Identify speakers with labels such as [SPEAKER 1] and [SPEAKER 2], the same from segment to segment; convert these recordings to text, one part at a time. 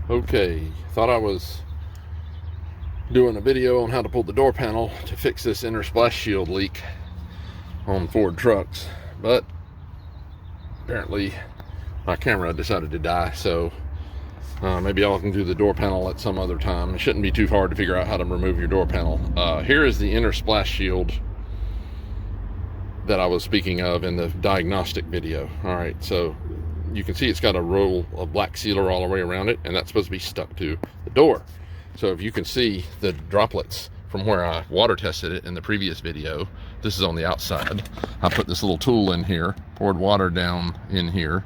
[SPEAKER 1] Okay, thought I was doing a video on how to pull the door panel to fix this inner splash shield leak on Ford trucks, but apparently my camera decided to die, so maybe I can do the door panel at some other time. It shouldn't be too hard to figure out how to remove your door panel. Here is the inner splash shield that I was speaking of in the diagnostic video. All right, so you can see it's got a roll of black sealer all the way around it, and that's supposed to be stuck to the door. So if you can see the droplets from where I water tested it in the previous video, this is on the outside. I put this little tool in here, poured water down in here,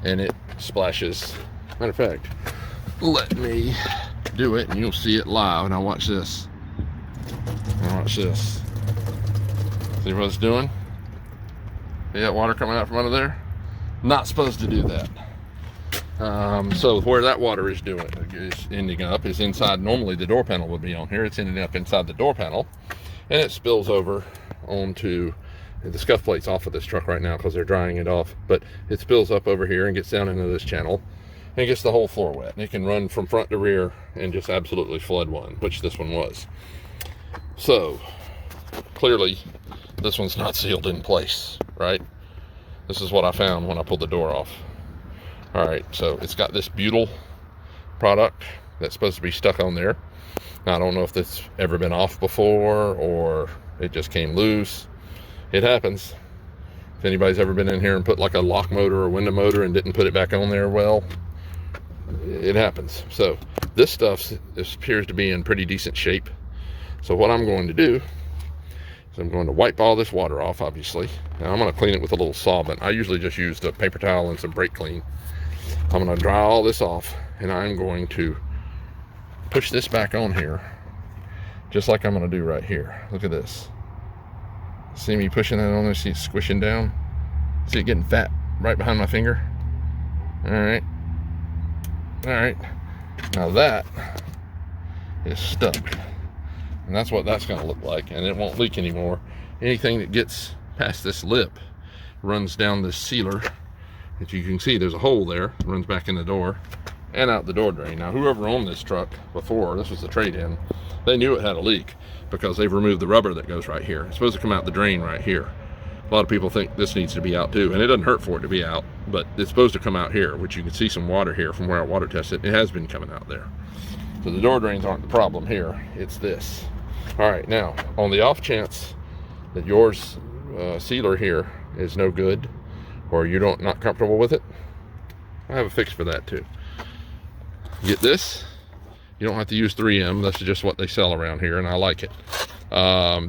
[SPEAKER 1] and it splashes. Matter of fact, let me do it and you'll see it live. Now watch this. Now watch this. See what it's doing? See that water coming out from under there? Not supposed to do that. So where that water is ending up is inside. Normally the door panel would be on here. It's ending up inside the door panel, and it spills over onto the scuff plates off of this truck right now because they're drying it off. But it spills up over here and gets down into this channel and gets the whole floor wet. And it can run from front to rear and just absolutely flood one, which this one was. So clearly this one's not sealed in place, right? This is what I found when I pulled the door off. All right, so it's got this butyl product that's supposed to be stuck on there. Now, I don't know if that's ever been off before or it just came loose. It happens. If anybody's ever been in here and put like a lock motor or window motor and didn't put it back on there, well, it happens. So this stuff appears to be in pretty decent shape. So what I'm going to do, so I'm going to wipe all this water off, obviously. Now I'm going to clean it with a little solvent. I usually just use the paper towel and some brake clean. I'm going to dry all this off, and I'm going to push this back on here, just like I'm going to do right here. Look at this. See me pushing that on there? See it squishing down? See it getting fat right behind my finger? All right. All right. Now that is stuck. And that's what that's going to look like, and it won't leak anymore. Anything that gets past this lip runs down this sealer. As you can see, there's a hole there, runs back in the door and out the door drain. Now, whoever owned this truck before, this was the trade-in, they knew it had a leak because they've removed the rubber that goes right here. It's supposed to come out the drain right here. A lot of people think this needs to be out too, and it doesn't hurt for it to be out, but it's supposed to come out here, which you can see some water here from where I water tested. It has been coming out there. So the door drains aren't the problem here, it's this. All right, now, on the off chance that yours sealer here is no good, or you're not comfortable with it, I have a fix for that too. Get this. You don't have to use 3M. That's just what they sell around here, and I like it.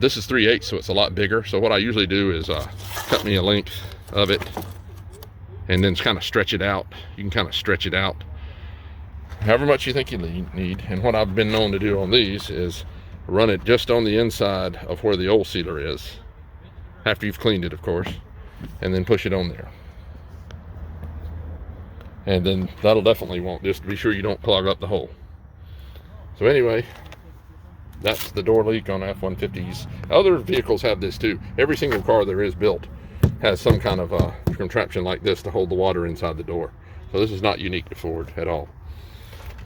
[SPEAKER 1] This is 3/8, so it's a lot bigger. So what I usually do is cut me a length of it and then kind of stretch it out. You can kind of stretch it out however much you think you need. And what I've been known to do on these is run it just on the inside of where the old sealer is, after you've cleaned it, of course, and then push it on there. And then that'll definitely won't, just to be sure you don't clog up the hole. So anyway, that's the door leak on F-150s. Other vehicles have this too. Every single car there is built has some kind of contraption like this to hold the water inside the door. So this is not unique to Ford at all.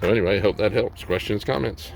[SPEAKER 1] So anyway, hope that helps. Questions, comments?